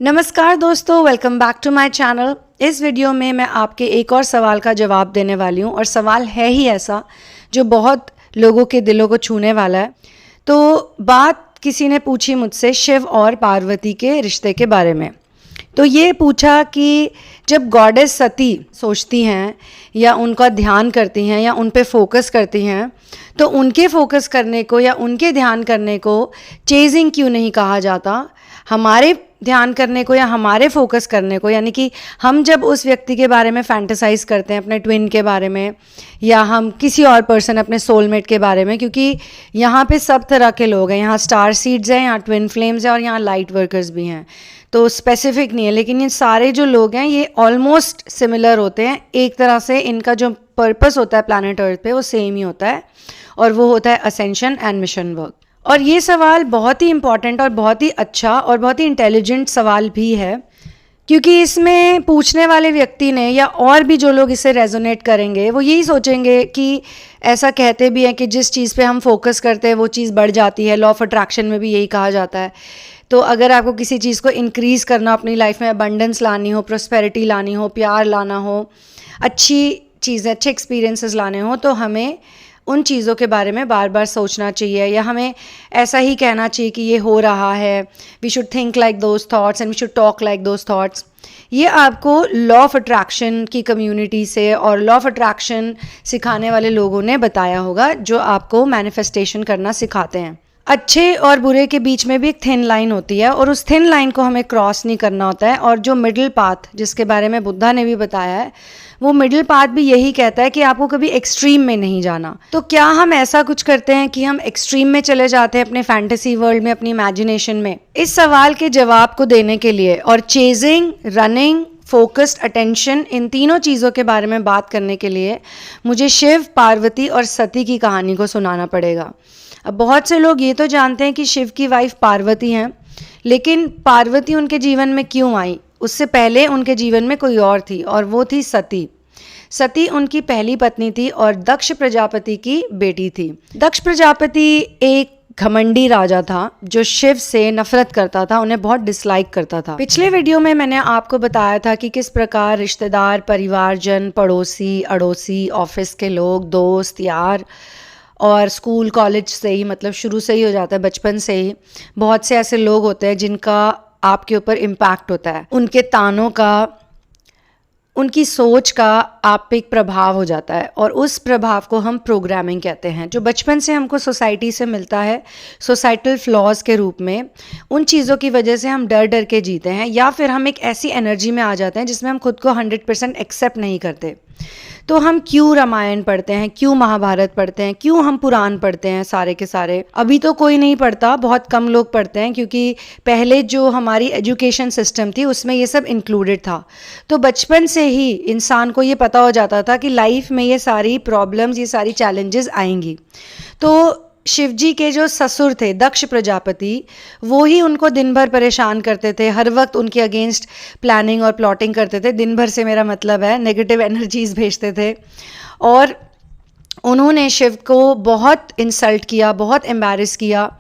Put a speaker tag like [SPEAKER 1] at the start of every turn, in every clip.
[SPEAKER 1] नमस्कार दोस्तों, welcome back to my channel. इस वीडियो में मैं आपके एक और सवाल का जवाब देने वाली हूँ और सवाल है ही ऐसा जो बहुत लोगों के दिलों को छूने वाला है। तो बात किसी ने पूछी मुझसे शिव और पार्वती के रिश्ते के बारे में। तो ये पूछा कि जब गॉडेस सती सोचती हैं या उनका ध्यान करती हैं या उन पे फोकस करती हैं तो उनके फोकस करने को या उनके ध्यान करने को चेजिंग क्यों नहीं कहा जाता, हमारे ध्यान करने को या हमारे फोकस करने को, यानी कि हम जब उस व्यक्ति के बारे में फैंटेसाइज करते हैं, अपने ट्विन के बारे में या हम किसी और पर्सन अपने सोलमेट के बारे में, क्योंकि यहाँ पे सब तरह के लोग हैं, यहाँ स्टार सीड्स हैं, यहाँ ट्विन फ्लेम्स हैं और यहाँ लाइट वर्कर्स भी हैं। तो स्पेसिफिक नहीं है, लेकिन ये सारे जो लोग हैं ये ऑलमोस्ट सिमिलर होते हैं। एक तरह से इनका जो पर्पस होता है प्लैनेट अर्थ पे वो सेम ही होता है और वो होता है असेंशन एंड मिशन वर्क। और ये सवाल बहुत ही इम्पॉर्टेंट और बहुत ही अच्छा और बहुत ही इंटेलिजेंट सवाल भी है, क्योंकि इसमें पूछने वाले व्यक्ति ने या और भी जो लोग इससे रेजोनेट करेंगे वो यही सोचेंगे कि ऐसा कहते भी हैं कि जिस चीज़ पे हम फोकस करते हैं वो चीज़ बढ़ जाती है। लॉ ऑफ अट्रैक्शन में भी यही कहा जाता है। तो अगर आपको किसी चीज़ को इंक्रीज़ करना, अपनी लाइफ में अबंडेंस लानी हो, प्रॉस्पेरिटी लानी हो, प्यार लाना हो, अच्छी चीज़ें, अच्छे एक्सपीरियंसेस लाने हो, तो हमें उन चीज़ों के बारे में बार बार सोचना चाहिए या हमें ऐसा ही कहना चाहिए कि ये हो रहा है। We should think like those thoughts and we should talk like those thoughts. ये आपको लॉ ऑफ अट्रैक्शन की कम्युनिटी से और लॉ ऑफ अट्रैक्शन सिखाने वाले लोगों ने बताया होगा, जो आपको मैनिफेस्टेशन करना सिखाते हैं। अच्छे और बुरे के बीच में भी एक थिन लाइन होती है और उस थिन लाइन को हमें क्रॉस नहीं करना होता है। और जो मिडिल पाथ जिसके बारे में बुद्धा ने भी बताया है, वो मिडिल पाथ भी यही कहता है कि आपको कभी एक्सट्रीम में नहीं जाना। तो क्या हम ऐसा कुछ करते हैं कि हम एक्सट्रीम में चले जाते हैं अपने फैंटेसी वर्ल्ड में, अपनी इमेजिनेशन में? इस सवाल के जवाब को देने के लिए और चेजिंग, रनिंग, फोकस्ड अटेंशन, इन तीनों चीज़ों के बारे में बात करने के लिए मुझे शिव, पार्वती और सती की कहानी को सुनाना पड़ेगा। अब बहुत से लोग ये तो जानते हैं कि शिव की वाइफ पार्वती हैं, लेकिन पार्वती उनके जीवन में क्यों आई? उससे पहले उनके जीवन में कोई और थी और वो थी सती। सती उनकी पहली पत्नी थी और दक्ष प्रजापति की बेटी थी। दक्ष प्रजापति एक घमंडी राजा था जो शिव से नफरत करता था, उन्हें बहुत डिसलाइक करता था। पिछले वीडियो में मैंने आपको बताया था कि किस प्रकार रिश्तेदार, परिवारजन, पड़ोसी, अड़ोसी, ऑफिस के लोग, दोस्त, यार और स्कूल कॉलेज से ही, मतलब शुरू से ही हो जाता है, बचपन से ही बहुत से ऐसे लोग होते हैं जिनका आपके ऊपर इम्पैक्ट होता है। उनके तानों का, उनकी सोच का आप पे एक प्रभाव हो जाता है और उस प्रभाव को हम प्रोग्रामिंग कहते हैं, जो बचपन से हमको सोसाइटी से मिलता है सोसाइटल फ्लॉज के रूप में। उन चीज़ों की वजह से हम डर डर के जीते हैं या फिर हम एक ऐसी एनर्जी में आ जाते हैं जिसमें हम खुद को 100% एक्सेप्ट नहीं करते। तो हम क्यों रामायण पढ़ते हैं, क्यों महाभारत पढ़ते हैं, क्यों हम पुराण पढ़ते हैं? सारे के सारे अभी तो कोई नहीं पढ़ता, बहुत कम लोग पढ़ते हैं, क्योंकि पहले जो हमारी एजुकेशन सिस्टम थी उसमें ये सब इंक्लूडेड था। तो बचपन से ही इंसान को ये पता हो जाता था कि लाइफ में ये सारी प्रॉब्लम्स, ये सारी चैलेंजेस आएंगी। तो शिव जी के जो ससुर थे दक्ष प्रजापति, वो ही उनको दिन भर परेशान करते थे, हर वक्त उनके अगेंस्ट प्लानिंग और प्लॉटिंग करते थे। दिन भर से मेरा मतलब है नेगेटिव एनर्जीज भेजते थे और उन्होंने शिव को बहुत इंसल्ट किया, बहुत एम्बैरेस किया,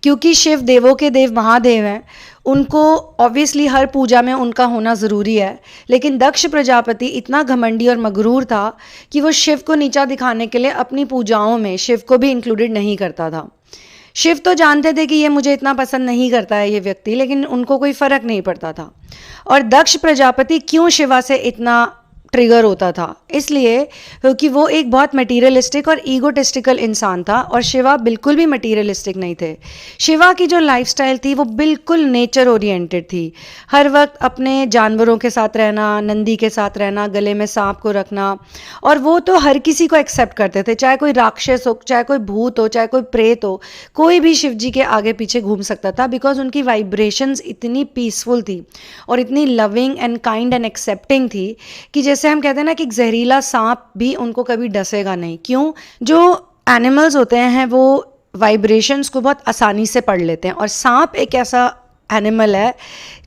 [SPEAKER 1] क्योंकि शिव देवों के देव महादेव हैं। उनको ऑब्वियसली हर पूजा में उनका होना ज़रूरी है, लेकिन दक्ष प्रजापति इतना घमंडी और मगरूर था कि वो शिव को नीचा दिखाने के लिए अपनी पूजाओं में शिव को भी इंक्लूडेड नहीं करता था। शिव तो जानते थे कि ये मुझे इतना पसंद नहीं करता है ये व्यक्ति, लेकिन उनको कोई फ़र्क नहीं पड़ता था। और दक्ष प्रजापति क्यों शिवा से इतना ट्रिगर होता था? इसलिए क्योंकि वो एक बहुत मटीरियलिस्टिक और ईगोटिस्टिकल इंसान था और शिवा बिल्कुल भी मटीरियलिस्टिक नहीं थे। शिवा की जो लाइफस्टाइल थी वो बिल्कुल नेचर ओरिएंटेड थी। हर वक्त अपने जानवरों के साथ रहना, नंदी के साथ रहना, गले में सांप को रखना, और वो तो हर किसी को एक्सेप्ट करते थे, चाहे कोई राक्षस हो, चाहे कोई भूत हो, चाहे कोई प्रेत हो, कोई भी शिव जी के आगे पीछे घूम सकता था, बिकॉज उनकी वाइब्रेशंस इतनी पीसफुल थी और इतनी loving and kind and accepting थी कि जैसे हम कहते हैं ना कि एक जहरीला सांप भी उनको कभी डसेगा नहीं। क्यों? जो एनिमल्स होते हैं वो वाइब्रेशंस को बहुत आसानी से पढ़ लेते हैं और सांप एक ऐसा एनिमल है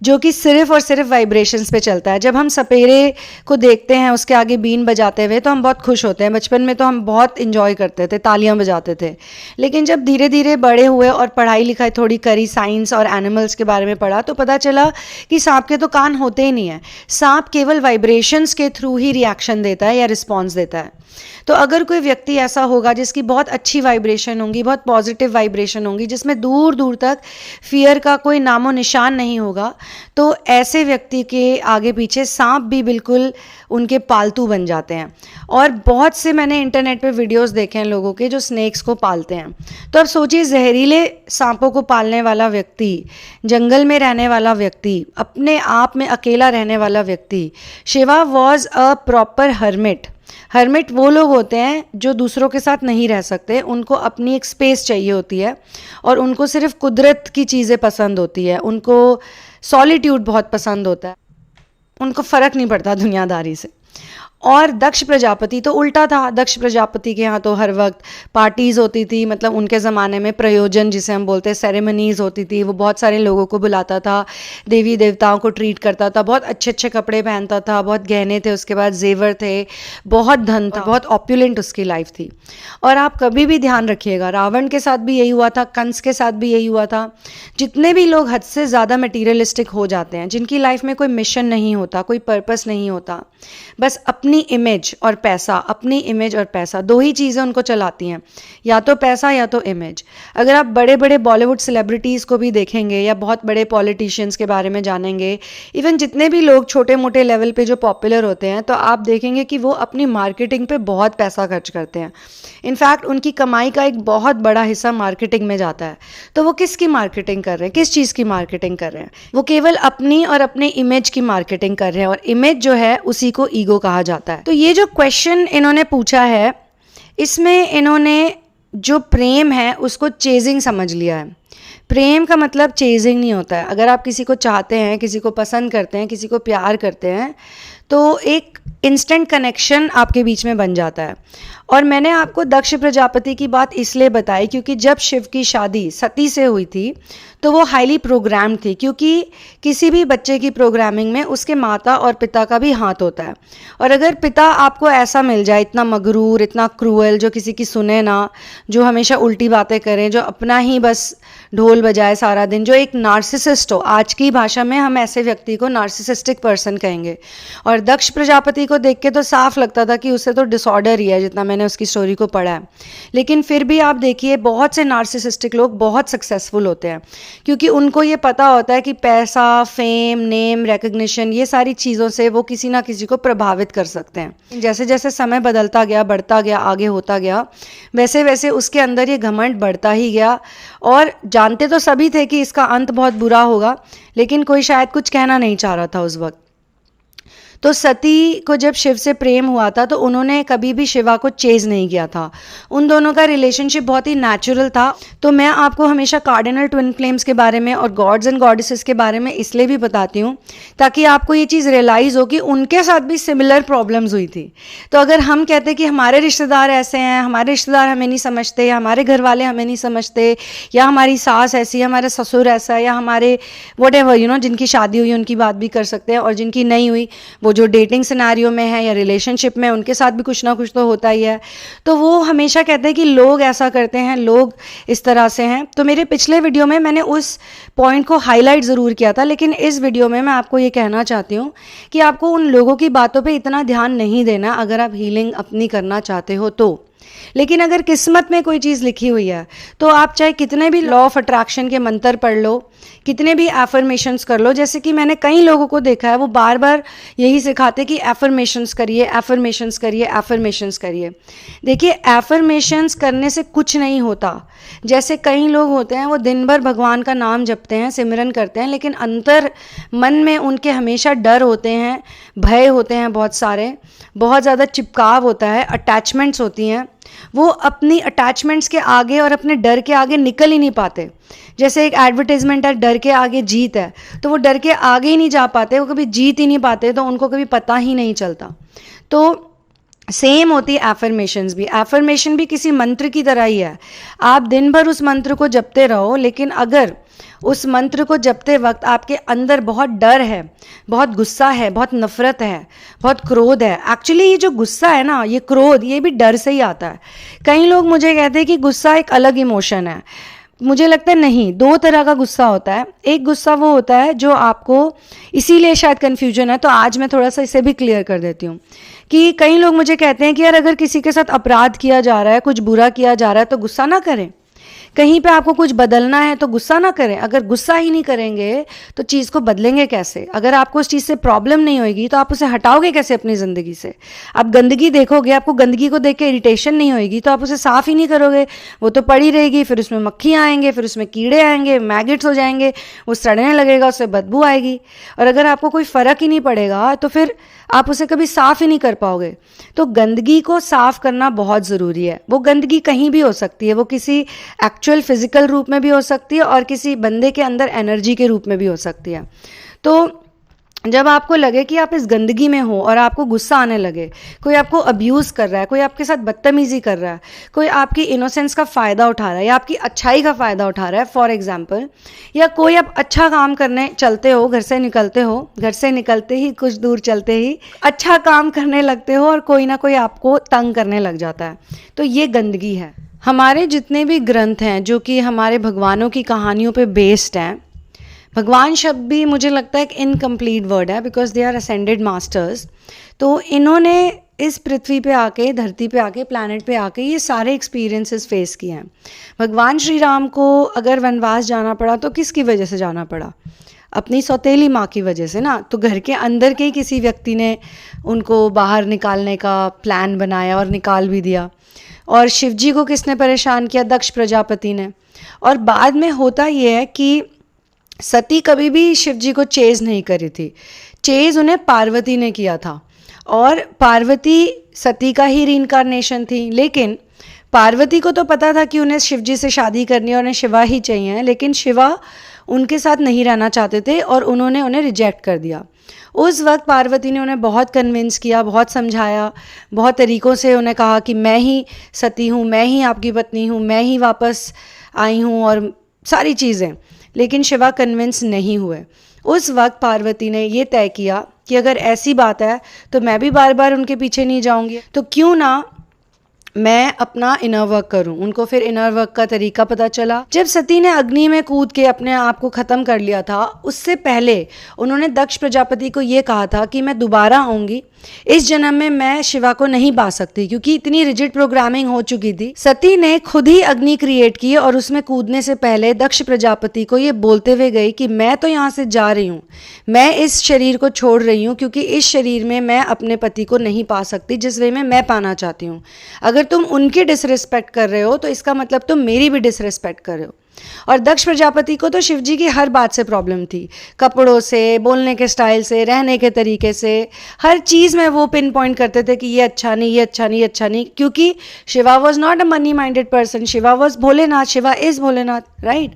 [SPEAKER 1] जो कि सिर्फ और सिर्फ वाइब्रेशंस पे चलता है। जब हम सपेरे को देखते हैं उसके आगे बीन बजाते हुए तो हम बहुत खुश होते हैं। बचपन में तो हम बहुत इंजॉय करते थे, तालियां बजाते थे। लेकिन जब धीरे धीरे बड़े हुए और पढ़ाई लिखाई थोड़ी करी, साइंस और एनिमल्स के बारे में पढ़ा, तो पता चला कि सांप के तो कान होते ही नहीं है। सांप केवल वाइब्रेशंस के थ्रू ही रिएक्शन देता है या रिस्पॉन्स देता है। तो अगर कोई व्यक्ति ऐसा होगा जिसकी बहुत अच्छी वाइब्रेशन होंगी, बहुत पॉजिटिव वाइब्रेशन होंगी, जिसमें दूर दूर तक फियर का कोई नामो निशान नहीं होगा, तो ऐसे व्यक्ति के आगे पीछे सांप भी बिल्कुल उनके पालतू बन जाते हैं। और बहुत से मैंने इंटरनेट पे वीडियोस देखे हैं लोगों के जो स्नेक्स को पालते हैं। तो अब सोचिए, जहरीले सांपों को पालने वाला व्यक्ति, जंगल में रहने वाला व्यक्ति, अपने आप में अकेला रहने वाला व्यक्ति। Shiva was a proper hermit. Hermit वो लोग होते हैं जो दूसरों के साथ नहीं रह सकते, उनको अपनी एक स्पेस चाहिए होती है और उनको सिर्फ कुदरत की चीज़ें पसंद होती है, उनको सॉलिट्यूड बहुत पसंद होता है, उनको फ़र्क नहीं पड़ता दुनियादारी से। और दक्ष प्रजापति तो उल्टा था। दक्ष प्रजापति के यहाँ तो हर वक्त पार्टीज़ होती थी, मतलब उनके ज़माने में प्रयोजन जिसे हम बोलते हैं, सेरेमनीज़ होती थी। वो बहुत सारे लोगों को बुलाता था, देवी देवताओं को ट्रीट करता था, बहुत अच्छे अच्छे कपड़े पहनता था, बहुत गहने थे, उसके बाद जेवर थे, बहुत धन था, बहुत ऑप्युलेंट उसकी लाइफ थी। और आप कभी भी ध्यान रखिएगा, रावण के साथ भी यही हुआ था, कंस के साथ भी यही हुआ था। जितने भी लोग हद से ज़्यादा मटीरियलिस्टिक हो जाते हैं, जिनकी लाइफ में कोई मिशन नहीं होता, कोई पर्पस नहीं होता, बस अपनी इमेज और पैसा, अपनी इमेज और पैसा, दो ही चीज़ें उनको चलाती हैं, या तो पैसा या तो इमेज। अगर आप बड़े बड़े बॉलीवुड सेलिब्रिटीज़ को भी देखेंगे या बहुत बड़े पॉलिटिशियंस के बारे में जानेंगे, इवन जितने भी लोग छोटे मोटे लेवल पे जो पॉपुलर होते हैं, तो आप देखेंगे कि वो अपनी मार्केटिंग पे बहुत पैसा खर्च करते हैं। इनफैक्ट उनकी कमाई का एक बहुत बड़ा हिस्सा मार्केटिंग में जाता है। तो वो किसकी मार्केटिंग कर रहे हैं, किस चीज़ की मार्केटिंग कर रहे हैं? वो केवल अपनी और अपने इमेज की मार्केटिंग कर रहे हैं, और इमेज जो है उसी को ईगो कहा जाता है। तो ये जो क्वेश्चन इन्होंने पूछा है, इसमें इन्होंने जो प्रेम है उसको चेजिंग समझ लिया है। प्रेम का मतलब चेजिंग नहीं होता है। अगर आप किसी को चाहते हैं, किसी को पसंद करते हैं, किसी को प्यार करते हैं, तो एक इंस्टेंट कनेक्शन आपके बीच में बन जाता है। और मैंने आपको दक्ष प्रजापति की बात इसलिए बताई क्योंकि जब शिव की शादी सती से हुई थी तो वो हाईली प्रोग्राम्ड थी, क्योंकि किसी भी बच्चे की प्रोग्रामिंग में उसके माता और पिता का भी हाथ होता है। और अगर पिता आपको ऐसा मिल जाए, इतना मगरूर, इतना क्रूअल, जो किसी की सुने ना, जो हमेशा उल्टी बातें करें, जो अपना ही बस ढोल बजाए सारा दिन, जो एक नार्सिसिस्ट हो, आज की भाषा में हम ऐसे व्यक्ति को नार्सिसिस्टिक पर्सन कहेंगे। और दक्ष प्रजापति को देख के तो साफ लगता था कि उसे तो डिसऑर्डर ही है, जितना मैंने उसकी स्टोरी को पढ़ा है। लेकिन फिर भी आप देखिए, बहुत से नार्सिसिस्टिक लोग बहुत सक्सेसफुल होते हैं, क्योंकि उनको ये पता होता है कि पैसा, फेम, नेम, रिकग्निशन, ये सारी चीज़ों से वो किसी ना किसी को प्रभावित कर सकते हैं। जैसे जैसे समय बदलता गया, बढ़ता गया, आगे होता गया, वैसे वैसे उसके अंदर ये घमंड बढ़ता ही गया। और जानते तो सभी थे कि इसका अंत बहुत बुरा होगा, लेकिन कोई शायद कुछ कहना नहीं चाह रहा था उस वक्त। तो सती को जब शिव से प्रेम हुआ था तो उन्होंने कभी भी शिवा को चेज नहीं किया था। उन दोनों का रिलेशनशिप बहुत ही नेचुरल था। तो मैं आपको हमेशा कार्डिनल ट्विन फ्लेम्स के बारे में और गॉड्स एंड गॉडेसेस के बारे में इसलिए भी बताती हूँ ताकि आपको ये चीज़ रियलाइज़ हो कि उनके साथ भी सिमिलर प्रॉब्लम्स हुई थी। तो अगर हम कहते हैं कि हमारे रिश्तेदार ऐसे हैं, हमारे रिश्तेदार हमें नहीं समझते, या हमारे घर वाले हमें नहीं समझते, या हमारी सास ऐसी है, हमारा ससुर ऐसा है, या हमारे व्हाटएवर जिनकी शादी हुई उनकी बात भी कर सकते हैं, और जिनकी नहीं हुई वो जो डेटिंग सिनेरियो में है या रिलेशनशिप में, उनके साथ भी कुछ ना कुछ तो होता ही है। तो वो हमेशा कहते हैं कि लोग ऐसा करते हैं, लोग इस तरह से हैं। तो मेरे पिछले वीडियो में मैंने उस पॉइंट को हाईलाइट ज़रूर किया था, लेकिन इस वीडियो में मैं आपको ये कहना चाहती हूँ कि आपको उन लोगों की बातों पे इतना ध्यान नहीं देना अगर आप हीलिंग अपनी करना चाहते हो तो। लेकिन अगर किस्मत में कोई चीज़ लिखी हुई है तो आप चाहे कितने भी लॉ ऑफ अट्रैक्शन के मंत्र पढ़ लो, कितने भी एफर्मेशंस कर लो। जैसे कि मैंने कई लोगों को देखा है, वो बार बार यही सिखाते कि एफर्मेशंस करिए, एफर्मेशंस करिए, एफर्मेशंस करिए। देखिए, एफर्मेशंस करने से कुछ नहीं होता। जैसे कई लोग होते हैं वो दिन भर भगवान का नाम जपते हैं, सिमरन करते हैं, लेकिन अंतर मन में उनके हमेशा डर होते हैं, भय होते हैं, बहुत सारे, बहुत ज़्यादा चिपकाव होता है, अटैचमेंट्स होती हैं। वो अपनी अटैचमेंट्स के आगे और अपने डर के आगे निकल ही नहीं पाते। जैसे एक एडवर्टाइजमेंट है, डर के आगे जीत है, तो वो डर के आगे ही नहीं जा पाते, वो कभी जीत ही नहीं पाते, तो उनको कभी पता ही नहीं चलता। तो सेम होती है एफर्मेशंस भी। एफर्मेशन भी किसी मंत्र की तरह ही है। आप दिन भर उस मंत्र को जपते रहो, लेकिन अगर उस मंत्र को जपते वक्त आपके अंदर बहुत डर है, बहुत गुस्सा है, बहुत नफरत है, बहुत क्रोध है। एक्चुअली ये जो गुस्सा है ना, ये क्रोध, ये भी डर से ही आता है। कई लोग मुझे कहते हैं कि गुस्सा एक अलग इमोशन है। मुझे लगता है नहीं, दो तरह का गुस्सा होता है। एक गुस्सा वो होता है जो आपको, इसीलिए शायद कन्फ्यूजन है, तो आज मैं थोड़ा सा इसे भी क्लियर कर देती हूँ कि कई लोग मुझे कहते हैं कि यार अगर किसी के साथ अपराध किया जा रहा है, कुछ बुरा किया जा रहा है, तो गुस्सा ना करें। कहीं पे आपको कुछ बदलना है तो गुस्सा ना करें। अगर गुस्सा ही नहीं करेंगे तो चीज़ को बदलेंगे कैसे? अगर आपको उस चीज़ से प्रॉब्लम नहीं होगी तो आप उसे हटाओगे कैसे अपनी ज़िंदगी से? आप गंदगी देखोगे, आपको गंदगी को देख के इरिटेशन नहीं होगी तो आप उसे साफ़ ही नहीं करोगे। वो तो पड़ी रहेगी, फिर उसमें मक्खियाँ आएंगे, फिर उसमें कीड़े आएंगे, मैगेट्स हो जाएंगे, वो सड़ने लगेगा, उससे बदबू आएगी। और अगर आपको कोई फ़र्क ही नहीं पड़ेगा तो फिर आप उसे कभी साफ़ ही नहीं कर पाओगे। तो गंदगी को साफ़ करना बहुत ज़रूरी है। वो गंदगी कहीं भी हो सकती है, वो किसी एक्चुअल फिजिकल रूप में भी हो सकती है और किसी बंदे के अंदर एनर्जी के रूप में भी हो सकती है। तो जब आपको लगे कि आप इस गंदगी में हो और आपको गुस्सा आने लगे, कोई आपको अब्यूज़ कर रहा है, कोई आपके साथ बदतमीज़ी कर रहा है, कोई आपकी इनोसेंस का फ़ायदा उठा रहा है या आपकी अच्छाई का फ़ायदा उठा रहा है फॉर एग्जांपल, या कोई आप अच्छा काम करने चलते हो, घर से निकलते हो, घर से निकलते ही कुछ दूर चलते ही अच्छा काम करने लगते हो और कोई ना कोई आपको तंग करने लग जाता है, तो ये गंदगी है। हमारे जितने भी ग्रंथ हैं जो कि हमारे भगवानों की कहानियों पे बेस्ड हैं, भगवान शब्द भी मुझे लगता है एक इनकम्प्लीट वर्ड है because they are ascended masters. तो इन्होंने इस पृथ्वी पे आके, धरती पे आके, प्लैनेट पे आके ये सारे एक्सपीरियंसेस फेस किए हैं। भगवान श्री राम को अगर वनवास जाना पड़ा तो किसकी वजह से जाना पड़ा? अपनी सौतेली माँ की वजह से ना। तो घर के अंदर के ही किसी व्यक्ति ने उनको बाहर निकालने का प्लान बनाया और निकाल भी दिया। और शिव जी को किसने परेशान किया? दक्ष प्रजापति ने। और बाद में होता ये है कि सती कभी भी शिव जी को चेज़ नहीं करी थी, चेज़ उन्हें पार्वती ने किया था। और पार्वती सती का ही रीइंकार्नेशन थी, लेकिन पार्वती को तो पता था कि उन्हें शिव जी से शादी करनी है और उन्हें शिवा ही चाहिए, लेकिन शिवा उनके साथ नहीं रहना चाहते थे और उन्होंने उन्हें रिजेक्ट कर दिया। उस वक्त पार्वती ने उन्हें बहुत कन्विंस किया, बहुत समझाया, बहुत तरीक़ों से उन्हें कहा कि मैं ही सती हूँ, मैं ही आपकी पत्नी हूँ, मैं ही वापस आई हूँ और सारी चीज़ें, लेकिन शिवा कन्विंस नहीं हुए। उस वक्त पार्वती ने ये तय किया कि अगर ऐसी बात है तो मैं भी बार बार उनके पीछे नहीं जाऊंगी, तो क्यों ना मैं अपना इनर वर्क करूं। उनको फिर इनर वर्क का तरीका पता चला। जब सती ने अग्नि में कूद के अपने आप को ख़त्म कर लिया था, उससे पहले उन्होंने दक्ष प्रजापति को ये कहा था कि मैं दोबारा आऊँगी, इस जन्म में मैं शिवा को नहीं पा सकती, क्योंकि इतनी रिजिड प्रोग्रामिंग हो चुकी थी। सती ने खुद ही अग्नि क्रिएट की और उसमें कूदने से पहले दक्ष प्रजापति को ये बोलते हुए गई कि मैं तो यहाँ से जा रही हूँ, मैं इस शरीर को छोड़ रही हूँ, क्योंकि इस शरीर में मैं अपने पति को नहीं पा सकती जिस वे में मैं पाना चाहती हूँ। अगर तुम उनकी डिसरिस्पेक्ट कर रहे हो तो इसका मतलब तुम मेरी भी डिसरिस्पेक्ट कर रहे हो। और दक्ष प्रजापति को तो शिवजी की हर बात से प्रॉब्लम थी, कपड़ों से, बोलने के स्टाइल से, रहने के तरीके से, हर चीज़ में वो पिन पॉइंट करते थे कि ये अच्छा नहीं, ये अच्छा नहीं, ये अच्छा नहीं, क्योंकि Shiva was not a money minded person, Shiva was Bholenath, Shiva is Bholenath, right.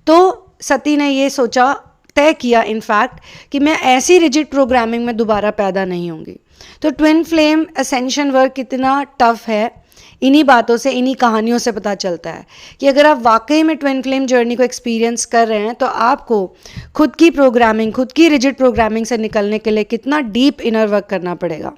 [SPEAKER 1] तो सती ने ये सोचा, तय किया इनफैक्ट, कि मैं ऐसी रिजिड प्रोग्रामिंग में दोबारा पैदा नहीं होंगी। तो ट्विन फ्लेम असेंशन वर्क कितना टफ है, इन्हीं बातों से, इन्हीं कहानियों से पता चलता है कि अगर आप वाकई में ट्विन फ्लेम जर्नी को एक्सपीरियंस कर रहे हैं तो आपको खुद की प्रोग्रामिंग, खुद की रिजिड प्रोग्रामिंग से निकलने के लिए कितना डीप इनर वर्क करना पड़ेगा।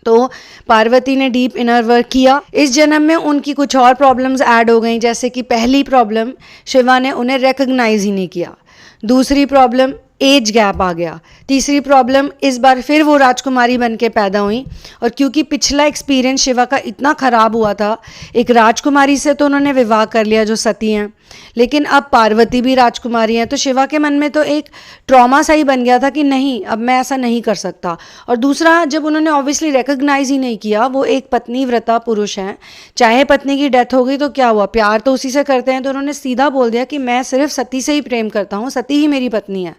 [SPEAKER 1] तो पार्वती ने डीप इनर वर्क किया। इस जन्म में उनकी कुछ और प्रॉब्लम्स ऐड हो गई, जैसे कि पहली प्रॉब्लम, शिवा ने उन्हें रिकग्नाइज ही नहीं किया। दूसरी प्रॉब्लम, एज गैप आ गया। तीसरी प्रॉब्लम, इस बार फिर वो राजकुमारी बन के पैदा हुई, और क्योंकि पिछला एक्सपीरियंस शिवा का इतना ख़राब हुआ था, एक राजकुमारी से तो उन्होंने विवाह कर लिया जो सती हैं, लेकिन अब पार्वती भी राजकुमारी हैं, तो शिवा के मन में तो एक ट्रॉमा सा ही बन गया था कि नहीं, अब मैं ऐसा नहीं कर सकता। और दूसरा, जब उन्होंने ऑब्वियसली रिकग्नाइज ही नहीं किया, वो एक पत्नी व्रता पुरुष हैं, चाहे पत्नी की डेथ हो गई तो क्या हुआ, प्यार तो उसी से करते हैं, तो उन्होंने सीधा बोल दिया कि मैं सिर्फ सती से ही प्रेम करता हूँ, सती ही मेरी पत्नी है,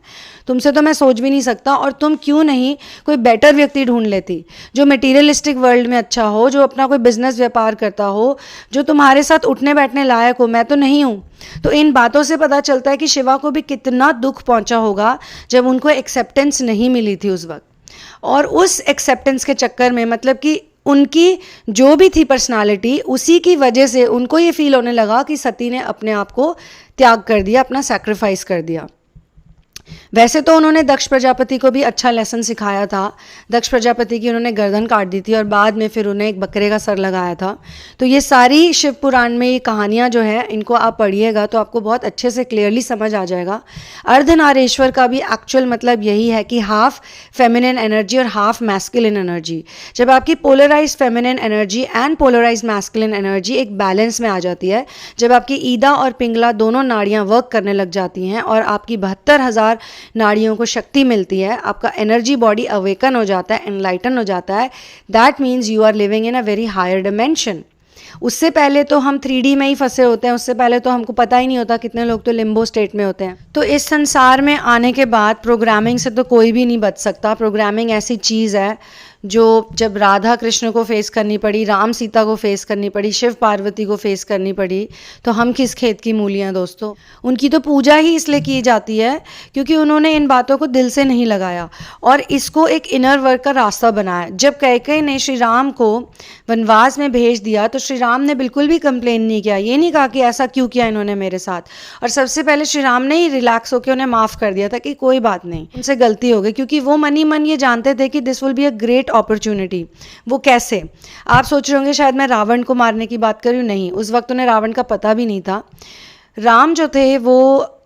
[SPEAKER 1] तुमसे तो मैं सोच भी नहीं सकता। और तुम क्यों नहीं कोई बेटर व्यक्ति ढूंढ लेती जो मटीरियलिस्टिक वर्ल्ड में अच्छा हो, जो अपना कोई बिजनेस व्यापार करता हो, जो तुम्हारे साथ उठने बैठने लायक हो, मैं तो नहीं हूँ। तो इन बातों से पता चलता है कि शिवा को भी कितना दुख पहुंचा होगा जब उनको एक्सेप्टेंस नहीं मिली थी उस वक्त। और उस एक्सेप्टेंस के चक्कर में, मतलब कि उनकी जो भी थी पर्सनालिटी, उसी की वजह से उनको ये फील होने लगा कि सती ने अपने आप को त्याग कर दिया, अपना सैक्रिफाइस कर दिया। वैसे तो उन्होंने दक्ष प्रजापति को भी अच्छा लेसन सिखाया था। दक्ष प्रजापति की उन्होंने गर्दन काट दी थी और बाद में फिर उन्हें एक बकरे का सर लगाया था। तो ये सारी शिव पुराण में ये कहानियाँ जो है, इनको आप पढ़िएगा तो आपको बहुत अच्छे से क्लियरली समझ आ जाएगा। अर्धनारेश्वर का भी एक्चुअल मतलब यही है कि हाफ फेमिनिन एनर्जी और हाफ मैस्कुलिन एनर्जी। जब आपकी polarise feminine energy and polarise masculine energy एक बैलेंस में आ जाती है, जब आपकी ईदा और पिंगला दोनों नाड़ियाँ वर्क करने लग जाती हैं और आपकी 72,000 नाड़ियों को शक्ति मिलती है, आपका एनर्जी बॉडी अवेकन हो जाता है, एनलाइटन हो जाता है, that means you are living in a very higher dimension. उससे पहले तो हम 3D में ही फंसे होते हैं, उससे पहले तो हमको पता ही नहीं होता, कितने लोग तो लिम्बो स्टेट में होते हैं। तो इस संसार में आने के बाद प्रोग्रामिंग से तो कोई भी नहीं बच सकता। प्रोग्रामिंग ऐसी चीज़ है जो जब राधा कृष्ण को फेस करनी पड़ी, राम सीता को फेस करनी पड़ी, शिव पार्वती को फेस करनी पड़ी, तो हम किस खेत की मूलियाँ दोस्तों। उनकी तो पूजा ही इसलिए की जाती है क्योंकि उन्होंने इन बातों को दिल से नहीं लगाया और इसको एक इनर वर्क का रास्ता बनाया। जब कैकेयी ने श्री राम को वनवास में भेज दिया तो श्री राम ने बिल्कुल भी कंप्लेन नहीं किया, ये नहीं कहा कि ऐसा क्यों किया इन्होंने मेरे साथ। और सबसे पहले श्री राम ने ही रिलैक्स होकर उन्हें माफ़ कर दिया था कि कोई बात नहीं, उनसे गलती हो गई, क्योंकि वो मन ही मन ये जानते थे कि this will be a great opportunity. वो कैसे? आप सोच रहे होंगे शायद मैं रावण को मारने की बात कर रही हूँ, नहीं, उस वक्त उन्हें रावण का पता भी नहीं था। राम जो थे वो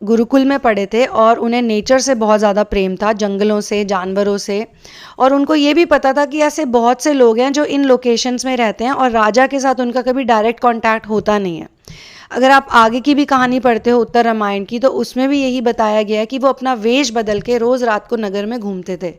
[SPEAKER 1] गुरुकुल में पढ़े थे और उन्हें नेचर से बहुत ज़्यादा प्रेम था, जंगलों से, जानवरों से, और उनको ये भी पता था कि ऐसे बहुत से लोग हैं जो इन लोकेशंस में रहते हैं और राजा के साथ उनका कभी डायरेक्ट कांटेक्ट होता नहीं है। अगर आप आगे की भी कहानी पढ़ते हो उत्तर रामायण की, तो उसमें भी यही बताया गया है कि वो अपना वेश बदल के रोज़ रात को नगर में घूमते थे।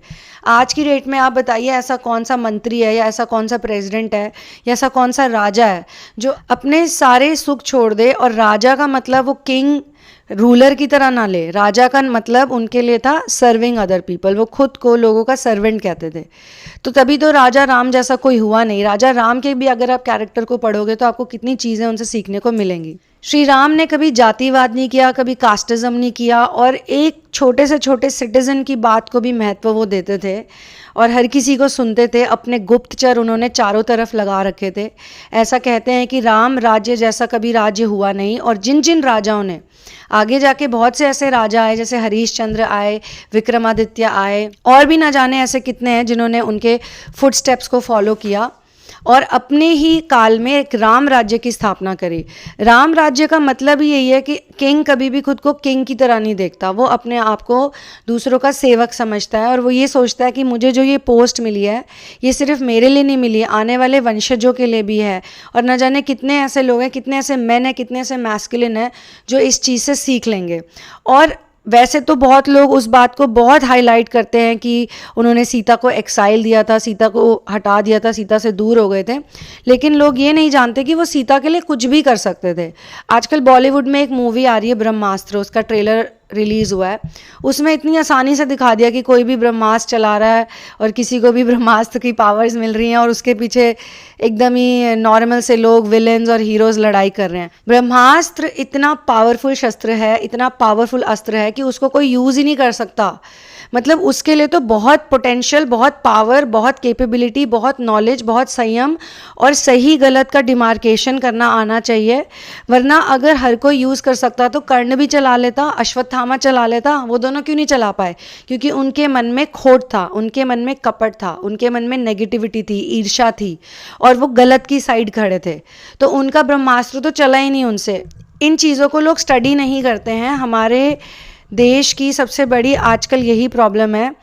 [SPEAKER 1] आज की डेट में आप बताइए ऐसा कौन सा मंत्री है या ऐसा कौन सा प्रेसिडेंट है या ऐसा कौन सा राजा है जो अपने सारे सुख छोड़ दे, और राजा का मतलब वो किंग रूलर की तरह ना ले। राजा का मतलब उनके लिए था सर्विंग अदर पीपल, वो खुद को लोगों का सर्वेंट कहते थे। तो तभी तो राजा राम जैसा कोई हुआ नहीं। राजा राम के भी अगर आप कैरेक्टर को पढ़ोगे तो आपको कितनी चीज़ें उनसे सीखने को मिलेंगी। श्री राम ने कभी जातिवाद नहीं किया, कभी कास्टिज्म नहीं किया, और एक छोटे से छोटे सिटीजन की बात को भी महत्व वो देते थे और हर किसी को सुनते थे। अपने गुप्तचर उन्होंने चारों तरफ लगा रखे थे। ऐसा कहते हैं कि राम राज्य जैसा कभी राज्य हुआ नहीं, और जिन जिन राजाओं ने आगे जाके, बहुत से ऐसे राजा आए जैसे हरीशचंद्र आए, विक्रमादित्य आए, और भी ना जाने ऐसे कितने हैं जिन्होंने उनके फुटस्टेप्स को फॉलो किया और अपने ही काल में एक राम राज्य की स्थापना करी। राम राज्य का मतलब ही यही है कि किंग कभी भी खुद को किंग की तरह नहीं देखता, वो अपने आप को दूसरों का सेवक समझता है और वो ये सोचता है कि मुझे जो ये पोस्ट मिली है ये सिर्फ मेरे लिए नहीं मिली, आने वाले वंशजों के लिए भी है। और न जाने कितने ऐसे लोग हैं, कितने ऐसे मेन हैं, कितने ऐसे मैस्कुलिन हैं जो इस चीज़ से सीख लेंगे। और वैसे तो बहुत लोग उस बात को बहुत हाईलाइट करते हैं कि उन्होंने सीता को एक्साइल दिया था, सीता को हटा दिया था, सीता से दूर हो गए थे, लेकिन लोग ये नहीं जानते कि वो सीता के लिए कुछ भी कर सकते थे। आजकल बॉलीवुड में एक मूवी आ रही है ब्रह्मास्त्र, उसका ट्रेलर रिलीज़ हुआ है। उसमें इतनी आसानी से दिखा दिया कि कोई भी ब्रह्मास्त्र चला रहा है और किसी को भी ब्रह्मास्त्र की पावर्स मिल रही हैं और उसके पीछे एकदम ही नॉर्मल से लोग, विलेंस और हीरोज़ लड़ाई कर रहे हैं। ब्रह्मास्त्र इतना पावरफुल शस्त्र है, इतना पावरफुल अस्त्र है कि उसको कोई यूज़ ही नहीं कर सकता। मतलब उसके लिए तो बहुत पोटेंशियल, बहुत पावर, बहुत कैपेबिलिटी, बहुत नॉलेज, बहुत संयम और सही गलत का डिमार्केशन करना आना चाहिए। वरना अगर हर कोई यूज़ कर सकता तो कर्ण भी चला लेता, अश्वत्थामा चला लेता। वो दोनों क्यों नहीं चला पाए? क्योंकि उनके मन में खोट था, उनके मन में कपट था, उनके मन में नेगेटिविटी थी, ईर्ष्या थी और वो गलत की साइड खड़े थे। तो उनका ब्रह्मास्त्र तो चला ही नहीं उनसे। इन चीज़ों को लोग स्टडी नहीं करते हैं। हमारे देश की सबसे बड़ी आजकल यही प्रॉब्लम है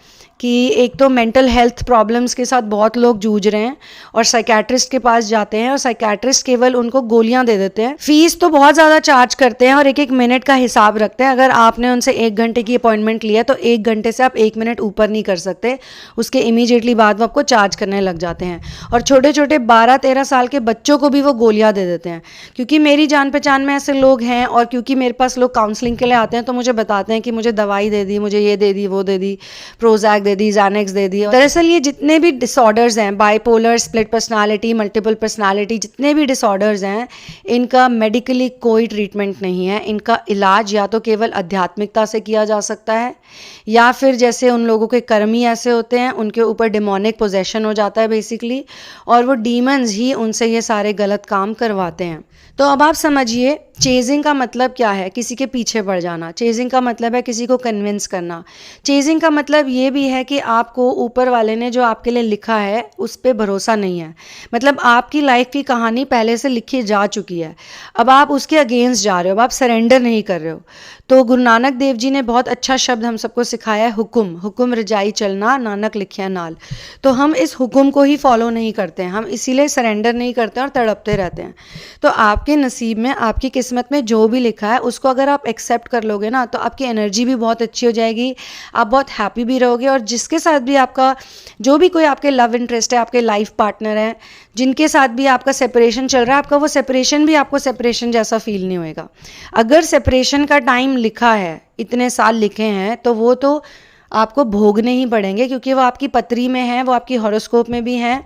[SPEAKER 1] कि एक तो मेंटल हेल्थ प्रॉब्लम्स के साथ बहुत लोग जूझ रहे हैं और साइकेट्रिस्ट के पास जाते हैं और साइकेट्रिस्ट केवल उनको गोलियां दे देते हैं। फीस तो बहुत ज़्यादा चार्ज करते हैं और एक एक मिनट का हिसाब रखते हैं। अगर आपने उनसे 1 घंटे की अपॉइंटमेंट लिया तो 1 घंटे से आप 1 मिनट ऊपर नहीं कर सकते, उसके इमीडिएटली बाद वो आपको चार्ज करने लग जाते हैं। और छोटे छोटे 12-13 साल के बच्चों को भी वो गोलियाँ दे देते हैं। क्योंकि मेरी जान पहचान में ऐसे लोग हैं और क्योंकि मेरे पास लोग काउंसलिंग के लिए आते हैं तो मुझे बताते हैं कि मुझे दवाई दे दी, मुझे ये दे दी, वो दे दी, प्रोजैक दे दी, ज़ैनेक्स दे दी। दरअसल ये जितने भी डिसऑर्डर्स हैं, bipolar, split personality, multiple personality, जितने भी डिसऑर्डर्स हैं, इनका मेडिकली कोई ट्रीटमेंट नहीं है। इनका इलाज या तो केवल आध्यात्मिकता से किया जा सकता है, या फिर जैसे उन लोगों के कर्म ही ऐसे होते हैं, उनके ऊपर डिमोनिक पोजेशन हो जाता है बेसिकली, और वो डीमंस ही उनसे ये सारे गलत काम करवाते हैं। तो अब आप समझिए, चेजिंग का मतलब क्या है? किसी के पीछे पड़ जाना। चेजिंग का मतलब है किसी को कन्विंस करना। चेजिंग का मतलब ये भी है कि आपको ऊपर वाले ने जो आपके लिए लिखा है उस पर भरोसा नहीं है। मतलब आपकी लाइफ की कहानी पहले से लिखी जा चुकी है, अब आप उसके अगेंस्ट जा रहे हो, अब आप सरेंडर नहीं कर रहे हो। तो गुरु नानक देव जी ने बहुत अच्छा शब्द हम सबको सिखाया है, हुक्म। हुक्म रजाई चलना, नानक लिखिया नाल। तो हम इस हुक्म को ही फॉलो नहीं करते हैं, हम इसीलिए सरेंडर नहीं करते और तड़पते रहते हैं। तो आपके नसीब में, आपकी किस्मत में जो भी लिखा है उसको अगर आप एक्सेप्ट कर लोगे ना, तो आपकी एनर्जी भी बहुत अच्छी हो जाएगी, आप बहुत हैप्पी भी रहोगे। और जिसके साथ भी आपका, जो भी कोई आपके लव इंटरेस्ट है, आपके लाइफ पार्टनर है, जिनके साथ भी आपका सेपरेशन चल रहा है, आपका वो सेपरेशन भी आपको सेपरेशन जैसा फील नहीं होएगा। अगर सेपरेशन का टाइम लिखा है, इतने साल लिखे हैं, तो वो तो आपको भोगने ही पड़ेंगे, क्योंकि वो आपकी पत्री में है, वो आपकी हॉरोस्कोप में भी है,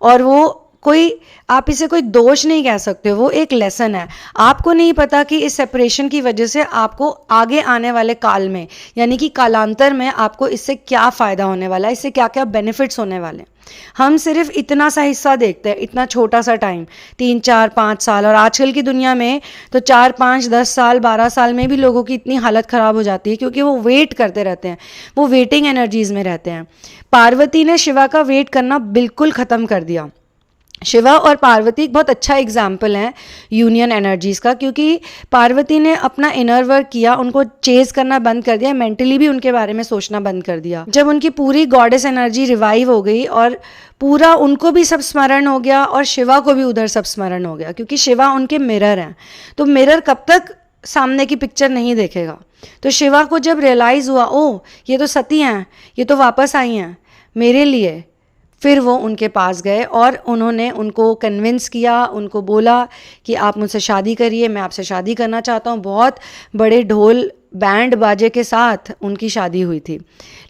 [SPEAKER 1] और वो कोई, आप इसे कोई दोष नहीं कह सकते हो, वो एक लेसन है। आपको नहीं पता कि इस सेपरेशन की वजह से आपको आगे आने वाले काल में, यानी कि कालांतर में, आपको इससे क्या फ़ायदा होने वाला है, इससे क्या क्या बेनिफिट्स होने वाले हैं। हम सिर्फ इतना सा हिस्सा देखते हैं, इतना छोटा सा टाइम, 3, 4, 5 साल। और आजकल की दुनिया में तो 4, 5, 10 साल, 12 साल में भी लोगों की इतनी हालत ख़राब हो जाती है, क्योंकि वो वेट करते रहते हैं, वो वेटिंग एनर्जीज़ में रहते हैं। पार्वती ने शिवा का वेट करना बिल्कुल ख़त्म कर दिया। शिवा और पार्वती एक बहुत अच्छा एग्जाम्पल है यूनियन एनर्जीज़ का, क्योंकि पार्वती ने अपना इनर वर्क किया, उनको चेज करना बंद कर दिया, मेंटली भी उनके बारे में सोचना बंद कर दिया। जब उनकी पूरी गॉडेस एनर्जी रिवाइव हो गई और पूरा उनको भी सब स्मरण हो गया और शिवा को भी उधर सब स्मरण हो गया, क्योंकि शिवा उनके मिरर हैं। तो मिरर कब तक सामने की पिक्चर नहीं देखेगा? तो शिवा को जब रियलाइज़ हुआ, ओह ये तो सती हैं, ये तो वापस आई हैं मेरे लिए, फिर वो उनके पास गए और उन्होंने उनको कन्विंस किया, उनको बोला कि आप मुझसे शादी करिए, मैं आपसे शादी करना चाहता हूँ। बहुत बड़े ढोल बैंड बाजे के साथ उनकी शादी हुई थी।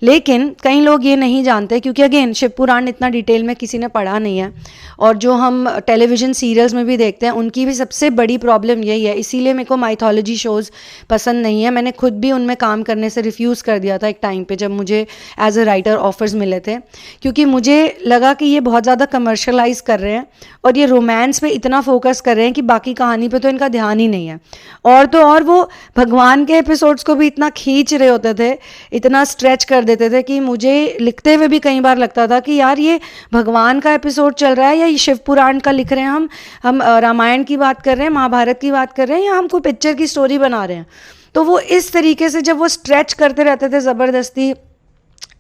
[SPEAKER 1] लेकिन कई लोग ये नहीं जानते, क्योंकि अगेन शिव पुराण इतना डिटेल में किसी ने पढ़ा नहीं है, और जो हम टेलीविज़न सीरियल्स में भी देखते हैं उनकी भी सबसे बड़ी प्रॉब्लम यही है। इसीलिए मेरे को माइथोलॉजी शोज़ पसंद नहीं है। मैंने खुद भी उनमें काम करने से रिफ्यूज़ कर दिया था एक टाइम पे, जब मुझे एज अ राइटर ऑफर्स मिले थे, क्योंकि मुझे लगा कि ये बहुत ज़्यादा कमर्शलाइज कर रहे हैं और ये रोमांस पे इतना फोकस कर रहे हैं कि बाकी कहानी पे तो इनका ध्यान ही नहीं है। और तो और वो भगवान के एपिसोड्स को भी इतना खींच रहे होते थे, इतना स्ट्रेच कर देते थे कि मुझे लिखते हुए भी कई बार लगता था कि यार ये भगवान का एपिसोड चल रहा है या ये शिव पुराण का लिख रहे हैं, हम रामायण की बात कर रहे हैं, महाभारत की बात कर रहे हैं, या हम कोई पिक्चर की स्टोरी बना रहे हैं। तो वो इस तरीके से जब वो स्ट्रेच करते रहते थे ज़बरदस्ती,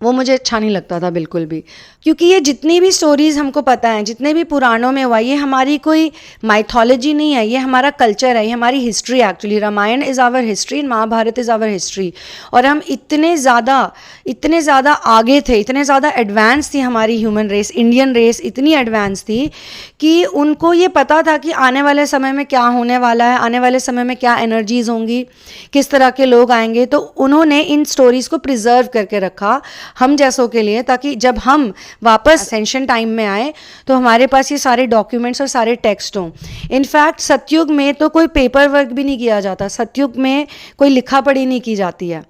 [SPEAKER 1] वो मुझे अच्छा नहीं लगता था बिल्कुल भी। क्योंकि ये जितनी भी स्टोरीज़ हमको पता है, जितने भी पुराणों में हुआ, ये हमारी कोई माइथोलॉजी नहीं है, ये हमारा कल्चर है, ये हमारी history actually. Ramayana is our history, Mahabharata is our history. और हम इतने ज़्यादा आगे थे, इतने ज़्यादा एडवांस थी हमारी ह्यूमन रेस, इंडियन रेस इतनी एडवांस थी कि उनको ये पता था कि आने वाले समय में क्या होने वाला है, आने वाले समय में क्या एनर्जीज़ होंगी, किस तरह के लोग आएंगे। तो उन्होंने इन स्टोरीज़ को प्रिजर्व करके रखा हम जैसों के लिए, ताकि जब हम वापस असेंशन टाइम में आए तो हमारे पास ये सारे डॉक्यूमेंट्स और सारे टेक्स्ट हों। इनफैक्ट सतयुग में तो कोई पेपर वर्क भी नहीं किया जाता, सतयुग में कोई लिखा पढ़ी नहीं की जाती है।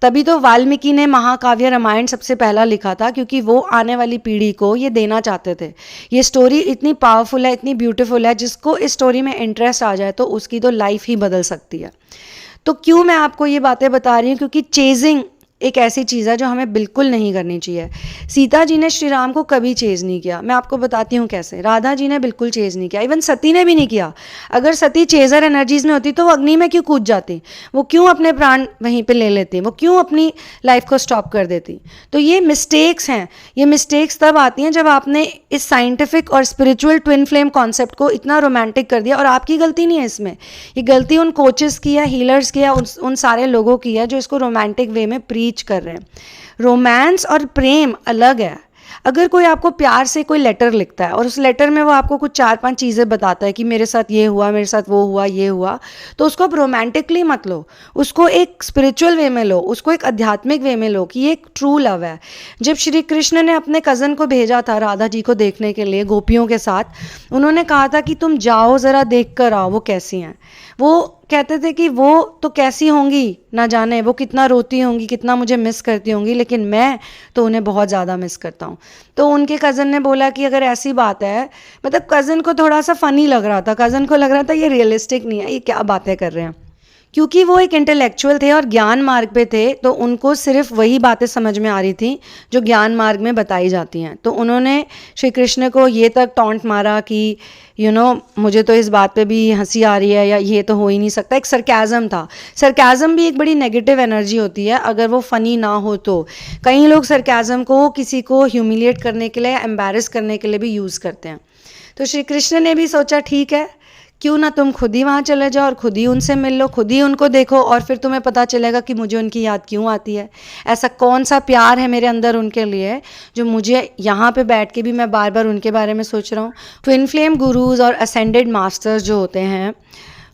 [SPEAKER 1] तभी तो वाल्मीकि ने महाकाव्य रामायण सबसे पहला लिखा था, क्योंकि वो आने वाली पीढ़ी को ये देना चाहते थे। ये स्टोरी इतनी पावरफुल है, इतनी ब्यूटीफुल है, जिसको इस स्टोरी में इंटरेस्ट आ जाए तो उसकी तो लाइफ ही बदल सकती है। तो क्यों मैं आपको ये बातें बता रही हूँ? क्योंकि चेजिंग एक ऐसी चीज़ है जो हमें बिल्कुल नहीं करनी चाहिए। सीता जी ने श्री राम को कभी चेज नहीं किया। मैं आपको बताती हूँ कैसे। राधा जी ने बिल्कुल चेज नहीं किया, इवन सती ने भी नहीं किया। अगर सती चेजर एनर्जीज में होती तो वो अग्नि में क्यों कूद जाती? वो क्यों अपने प्राण वहीं पे ले लेती? वो क्यों अपनी लाइफ को स्टॉप कर देती? तो ये मिस्टेक्स हैं। ये मिस्टेक्स तब आती हैं जब आपने इस साइंटिफिक और स्पिरिचुअल ट्विन फ्लेम कॉन्सेप्ट को इतना रोमांटिक कर दिया। और आपकी गलती नहीं है इसमें, ये गलती उन कोचेस की है, हीलर्स की है, उन सारे लोगों की है जो इसको रोमांटिक वे में प्रीच कर रहे हैं। रोमांस और प्रेम अलग है। अगर कोई आपको प्यार से कोई लेटर लिखता है और उस लेटर में वो आपको कुछ 4-5 चीज़ें बताता है कि मेरे साथ ये हुआ, मेरे साथ वो हुआ, ये हुआ, तो उसको आप रोमांटिकली मत लो, उसको एक स्पिरिचुअल वे में लो, उसको एक आध्यात्मिक वे में लो कि ये एक ट्रू लव है। जब श्री कृष्ण ने अपने कज़न को भेजा था राधा जी को देखने के लिए गोपियों के साथ, उन्होंने कहा था कि तुम जाओ ज़रा देख कर आओ वो कैसी हैं। वो कहते थे कि वो तो कैसी होंगी ना जाने, वो कितना रोती होंगी, कितना मुझे मिस करती होंगी, लेकिन मैं तो उन्हें बहुत ज़्यादा मिस करता हूँ। तो उनके कज़न ने बोला कि अगर ऐसी बात है, मतलब कज़न को थोड़ा सा फ़नी लग रहा था, कज़न को लग रहा था ये रियलिस्टिक नहीं है, ये क्या बातें कर रहे हैं। क्योंकि वो एक इंटेलेक्चुअल थे और ज्ञान मार्ग पे थे, तो उनको सिर्फ वही बातें समझ में आ रही थी जो ज्ञान मार्ग में बताई जाती हैं। तो उन्होंने श्री कृष्ण को ये तक टॉन्ट मारा कि मुझे तो इस बात पे भी हंसी आ रही है, या ये तो हो ही नहीं सकता। एक सरकाज़म था। सरकाज़म भी एक बड़ी नेगेटिव एनर्जी होती है अगर वो फ़नी ना हो तो। कई लोग सरकाज़म को किसी को ह्यूमिलिएट करने के लिए, एम्बैरस करने के लिए भी यूज़ करते हैं। तो श्री कृष्ण ने भी सोचा ठीक है, क्यों ना तुम खुद ही वहाँ चले जाओ और खुद ही उनसे मिल लो, खुद ही उनको देखो, और फिर तुम्हें पता चलेगा कि मुझे उनकी याद क्यों आती है। ऐसा कौन सा प्यार है मेरे अंदर उनके लिए जो मुझे यहाँ पे बैठ के भी मैं बार बार उनके बारे में सोच रहा हूँ। ट्विन फ्लेम गुरुज और असेंडेड मास्टर्स जो होते हैं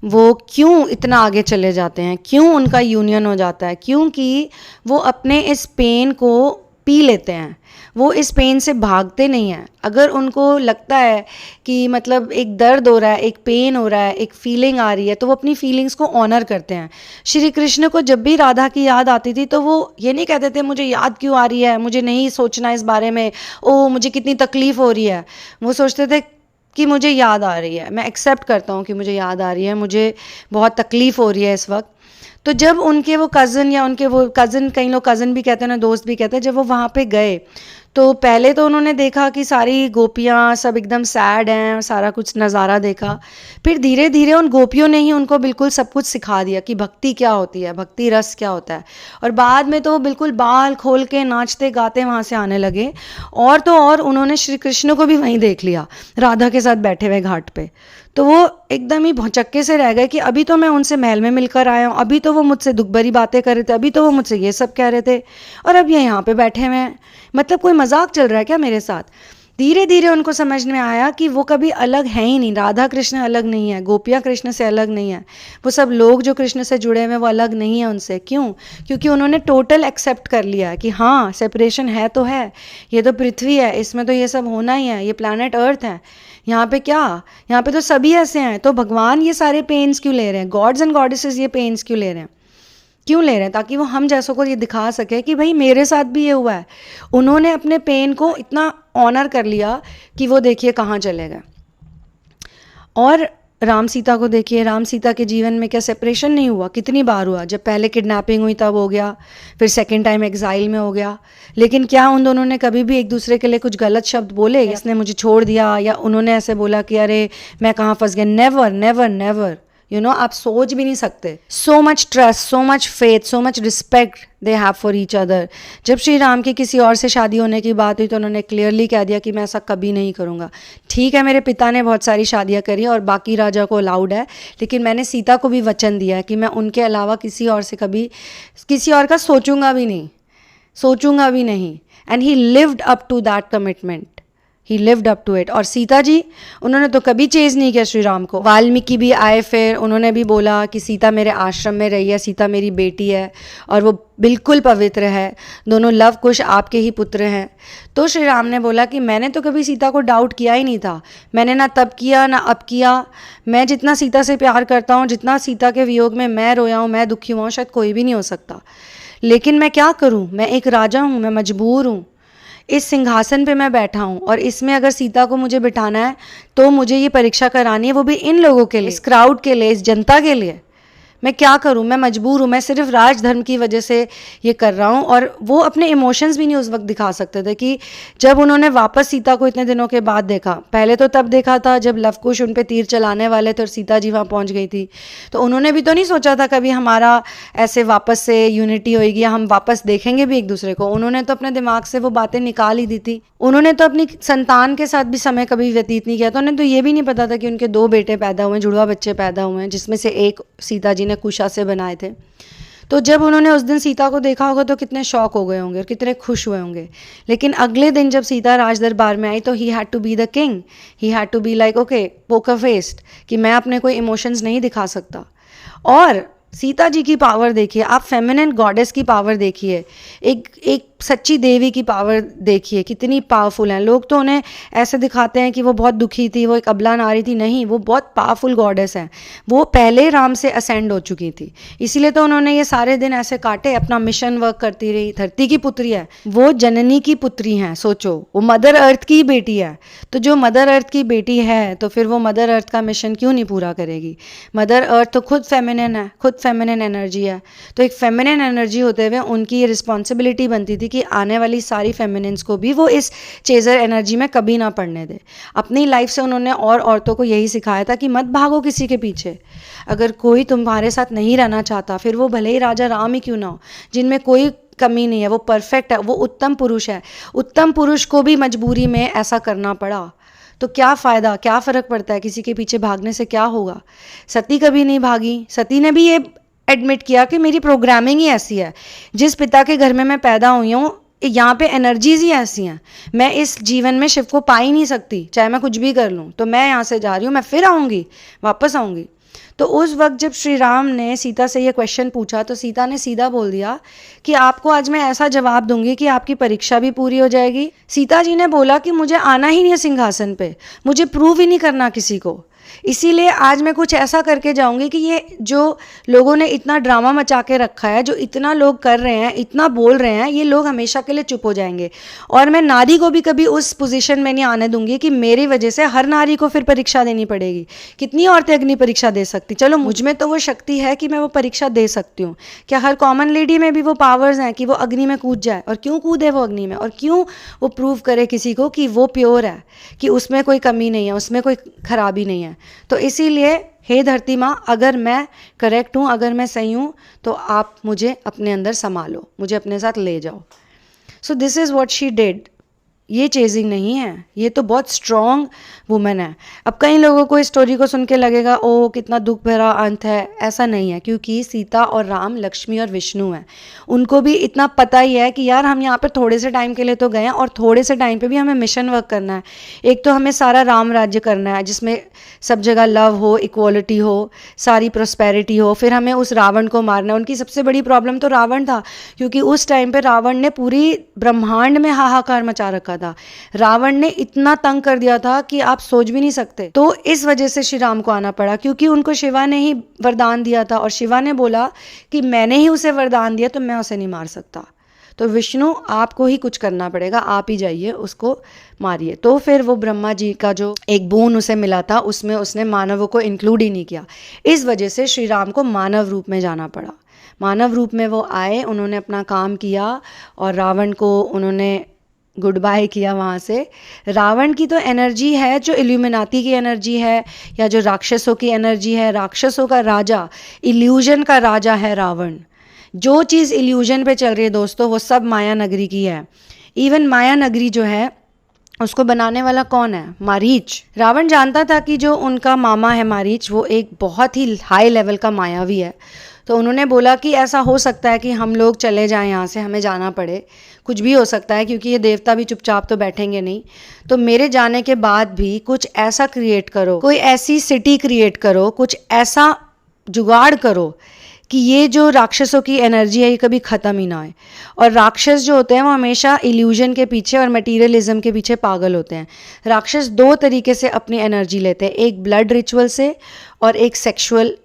[SPEAKER 1] वो क्यों इतना आगे चले जाते हैं, क्यों उनका यूनियन हो जाता है? क्योंकि वो अपने इस पेन को पी लेते हैं, वो इस पेन से भागते नहीं हैं। अगर उनको लगता है कि मतलब एक दर्द हो रहा है, एक पेन हो रहा है, एक फीलिंग आ रही है, तो वो अपनी फीलिंग्स को ऑनर करते हैं। श्री कृष्ण को जब भी राधा की याद आती थी तो वो ये नहीं कहते थे मुझे याद क्यों आ रही है, मुझे नहीं सोचना इस बारे में, ओ मुझे कितनी तकलीफ़ हो रही है। वो सोचते थे कि मुझे याद आ रही है, मैं एक्सेप्ट करता हूँ कि मुझे याद आ रही है, मुझे बहुत तकलीफ़ हो रही है इस वक्त। तो जब उनके वो कज़न, या उनके वो कज़न, कई लोग कज़न भी कहते हैं ना, दोस्त भी कहते हैं, जब वो वहाँ पे गए तो पहले तो उन्होंने देखा कि सारी गोपियाँ सब एकदम सैड हैं और सारा कुछ नज़ारा देखा। फिर धीरे धीरे उन गोपियों ने ही उनको बिल्कुल सब कुछ सिखा दिया कि भक्ति क्या होती है, भक्ति रस क्या होता है। और बाद में तो वो बिल्कुल बाल खोल के नाचते गाते वहाँ से आने लगे। और तो और उन्होंने श्री कृष्ण को भी वहीं देख लिया राधा के साथ बैठे हुए घाट पे। तो वो एकदम ही भौचक्के से रह गए कि अभी तो मैं उनसे महल में मिलकर आया हूँ, अभी तो वो मुझसे दुख भरी बातें कर रहे थे, अभी तो वो मुझसे ये सब कह रहे थे, और अब ये यहाँ पे बैठे हुए हैं। मतलब कोई मजाक चल रहा है क्या मेरे साथ? धीरे धीरे उनको समझ में आया कि वो कभी अलग है ही नहीं, राधा कृष्ण अलग नहीं है, गोपियाँ कृष्ण से अलग नहीं है, वो सब लोग जो कृष्ण से जुड़े हुए हैं वो अलग नहीं है उनसे। क्यों? क्योंकि उन्होंने टोटल एक्सेप्ट कर लिया कि हाँ सेपरेशन है तो है, ये तो पृथ्वी है, इसमें तो ये सब होना ही है, ये प्लैनेट अर्थ है, यहाँ पे क्या, यहाँ पे तो सभी ऐसे हैं, तो भगवान ये सारे पेन्स क्यों ले रहे हैं, गॉड्स एंड गॉडेसेस ये पेन्स क्यों ले रहे हैं, क्यों ले रहे हैं? ताकि वो हम जैसों को ये दिखा सके कि भाई मेरे साथ भी ये हुआ है। उन्होंने अपने पेन को इतना ऑनर कर लिया कि वो देखिए कहाँ चले गए। और राम सीता को देखिए, राम सीता के जीवन में क्या सेपरेशन नहीं हुआ? कितनी बार हुआ। जब पहले किडनैपिंग हुई तब हो गया, फिर सेकंड टाइम एग्जाइल में हो गया, लेकिन क्या उन दोनों ने कभी भी एक दूसरे के लिए कुछ गलत शब्द बोले, इसने मुझे छोड़ दिया, या उन्होंने ऐसे बोला कि अरे मैं कहाँ फंस गया? Never never never. आप सोच भी नहीं सकते। So much trust, so much faith, so much respect they have for each other. जब श्री राम की किसी और से शादी होने की बात हुई तो उन्होंने क्लियरली कह दिया कि मैं ऐसा कभी नहीं करूँगा। ठीक है, मेरे पिता ने बहुत सारी शादियाँ करी और बाकी राजा को अलाउड है, लेकिन मैंने सीता को भी वचन दिया है कि मैं उनके अलावा किसी और से कभी किसी और का सोचूंगा भी नहीं। And he lived up to that commitment, he lived up to it. और सीता जी, उन्होंने तो कभी चेज नहीं किया श्री राम को। वाल्मीकि भी आए, फिर उन्होंने भी बोला कि सीता मेरे आश्रम में रही है, सीता मेरी बेटी है और वो बिल्कुल पवित्र है, दोनों लव कुश आपके ही पुत्र हैं। तो श्री राम ने बोला कि मैंने तो कभी सीता को डाउट किया ही नहीं था, मैंने ना तब किया ना अब किया। मैं जितना सीता से प्यार करता हूँ, जितना सीता के वियोग में मैं रोया हूँ, मैं दुखी हुआ हूँ, शायद कोई भी नहीं हो सकता। लेकिन मैं क्या करूँ, मैं एक राजा हूँ, मैं मजबूर हूँ, इस सिंहासन पे मैं बैठा हूँ और इसमें अगर सीता को मुझे बिठाना है तो मुझे ये परीक्षा करानी है, वो भी इन लोगों के लिए, इस क्राउड के लिए, इस जनता के लिए। मैं क्या करूं, मैं मजबूर हूं, मैं सिर्फ राजधर्म की वजह से ये कर रहा हूं। और वो अपने इमोशंस भी नहीं उस वक्त दिखा सकते थे कि जब उन्होंने वापस सीता को इतने दिनों के बाद देखा, पहले तो तब देखा था जब लवकुश उन पे तीर चलाने वाले थे और सीता जी वहाँ पहुँच गई थी, तो उन्होंने भी तो नहीं सोचा था कभी हमारा ऐसे वापस से यूनिटी होएगी या हम वापस देखेंगे भी एक दूसरे को। उन्होंने तो अपने दिमाग से वो बातें निकाल ही दी थी। उन्होंने तो अपनी संतान के साथ भी समय कभी व्यतीत नहीं किया, तो उन्हें तो ये भी नहीं पता था कि उनके 2 बेटे पैदा हुए, जुड़वा बच्चे पैदा हुए हैं, जिसमें से एक सीता जी ने कुशा से बनाए थे। तो जब उन्होंने उस दिन सीता को देखा होगा तो कितने शॉक हो गए होंगे और कितने खुश हुए होंगे। लेकिन अगले दिन जब सीता राज दरबार में आई तो he had to be the king, he had to be like okay poker faced, कि मैं अपने कोई इमोशंस नहीं दिखा सकता। और सीता जी की पावर देखिए, आप फेमिनिन गॉडेस की पावर देखिए, एक सच्ची देवी की पावर देखिए, कितनी पावरफुल हैं। लोग तो उन्हें ऐसे दिखाते हैं कि वो बहुत दुखी थी, वो एक अबला नारी थी, नहीं, वो बहुत पावरफुल गॉडेस हैं। वो पहले राम से असेंड हो चुकी थी, इसीलिए तो उन्होंने ये सारे दिन ऐसे काटे, अपना मिशन वर्क करती रही। धरती की पुत्री है वो, जननी की पुत्री हैं, सोचो, वो मदर अर्थ की बेटी है। तो जो मदर अर्थ की बेटी है तो फिर वो मदर अर्थ का मिशन क्यों नहीं पूरा करेगी? मदर अर्थ तो खुद फेमिनिन है, खुद फेमिनिन एनर्जी है। तो एक फेमिनिन एनर्जी होते हुए उनकी ये रिस्पॉन्सिबिलिटी बनती थी कि आने वाली सारी फेमिनिन्स को भी वो इस चेजर एनर्जी में कभी ना पड़ने दे। अपनी लाइफ से उन्होंने और औरतों को यही सिखाया था कि मत भागो किसी के पीछे। अगर कोई तुम्हारे साथ नहीं रहना चाहता, फिर वो भले ही राजा राम ही क्यों ना हो, जिनमें कोई कमी नहीं है, वो परफेक्ट है, वो उत्तम पुरुष है, उत्तम पुरुष को भी मजबूरी में ऐसा करना पड़ा, तो क्या फ़ायदा, क्या फ़र्क पड़ता है? किसी के पीछे भागने से क्या होगा? सती कभी नहीं भागी। सती ने भी ये एडमिट किया कि मेरी प्रोग्रामिंग ही ऐसी है, जिस पिता के घर में मैं पैदा हुई हूँ यहाँ पे एनर्जीज ही ऐसी हैं, मैं इस जीवन में शिव को पा ही नहीं सकती, चाहे मैं कुछ भी कर लूँ। तो मैं यहाँ से जा रही हूँ, मैं फिर आऊँगी, वापस आऊँगी। तो उस वक्त जब श्री राम ने सीता से ये क्वेश्चन पूछा तो सीता ने सीधा बोल दिया कि आपको आज मैं ऐसा जवाब दूंगी कि आपकी परीक्षा भी पूरी हो जाएगी। सीता जी ने बोला कि मुझे आना ही नहीं है सिंहासन पे, मुझे प्रूव ही नहीं करना किसी को, इसीलिए आज मैं कुछ ऐसा करके जाऊंगी कि ये जो लोगों ने इतना ड्रामा मचा के रखा है, जो इतना लोग कर रहे हैं, इतना बोल रहे हैं, ये लोग हमेशा के लिए चुप हो जाएंगे। और मैं नारी को भी कभी उस पोजीशन में नहीं आने दूंगी कि मेरी वजह से हर नारी को फिर परीक्षा देनी पड़ेगी। कितनी औरतें अग्नि परीक्षा दे सकती, चलो मुझ में तो वो शक्ति है कि मैं वो परीक्षा दे सकती हूँ। क्या हर कॉमन लेडी में भी वो पावर्स हैं कि वो अग्नि में कूद जाए? और क्यों कूदे वो अग्नि में, और क्यों वो प्रूव करे किसी को कि वो प्योर है, कि उसमें कोई कमी नहीं है, उसमें कोई खराबी नहीं है? तो इसीलिए हे धरती माँ, अगर मैं करेक्ट हूँ, अगर मैं सही हूँ, तो आप मुझे अपने अंदर संभालो, मुझे अपने साथ ले जाओ। So this is what she did. ये चेजिंग नहीं है, ये तो बहुत स्ट्रॉन्ग वुमेन है। अब कई लोगों को इस स्टोरी को सुन के लगेगा ओ कितना दुख भरा अंत है, ऐसा नहीं है, क्योंकि सीता और राम लक्ष्मी और विष्णु हैं। उनको भी इतना पता ही है कि यार हम यहाँ पर थोड़े से टाइम के लिए तो गए हैं, और थोड़े से टाइम पे भी हमें मिशन वर्क करना है। एक तो हमें सारा राम राज्य करना है जिसमें सब जगह लव हो, इक्वालिटी हो, सारी प्रोस्पेरिटी हो। फिर हमें उस रावण को मारना है। उनकी सबसे बड़ी प्रॉब्लम तो रावण था, क्योंकि उस टाइम पे रावण ने पूरी ब्रह्मांड में हाहाकार मचा रखा था। रावण ने इतना तंग कर दिया था कि आप सोच भी नहीं सकते। तो इस वजह से श्री राम को आना पड़ा, क्योंकि उनको शिवा ने ही वरदान दिया था, और शिवा ने बोला कि मैंने ही उसे वरदान दिया तो मैं उसे नहीं मार सकता। तो विष्णु आपको ही कुछ करना पड़ेगा, आप ही जाइए उसको मारिए। तो फिर वो ब्रह्मा जी का जो एक बोन उसे मिला था उसमें उसने मानवों को इंक्लूड ही नहीं किया। इस वजह से श्री राम को मानव रूप में जाना पड़ा। मानव रूप में वो आए, उन्होंने अपना काम किया और रावण को उन्होंने गुड बाय किया वहाँ से। रावण की तो एनर्जी है जो इल्यूमिनाती की एनर्जी है, या जो राक्षसों की एनर्जी है। राक्षसों का राजा, इल्यूजन का राजा है रावण। जो चीज़ इल्यूजन पे चल रही है दोस्तों, वो सब माया नगरी की है। इवन माया नगरी जो है उसको बनाने वाला कौन है? मारीच। रावण जानता था कि जो उनका मामा है मारीच, वो एक बहुत ही हाई लेवल का मायावी है। तो उन्होंने बोला कि ऐसा हो सकता है कि हम लोग चले जाएं यहाँ से, हमें जाना पड़े, कुछ भी हो सकता है, क्योंकि ये देवता भी चुपचाप तो बैठेंगे नहीं। तो मेरे जाने के बाद भी कुछ ऐसा क्रिएट करो, कोई ऐसी सिटी क्रिएट करो, कुछ ऐसा जुगाड़ करो कि ये जो राक्षसों की एनर्जी है ये कभी ख़त्म ही ना आए। और राक्षस जो होते हैं वो हमेशा इल्यूजन के पीछे और मटीरियलिज्म के पीछे पागल होते हैं। राक्षस दो तरीके से अपनी एनर्जी लेते हैं, एक ब्लड रिचुअल से और एक सेक्सुअल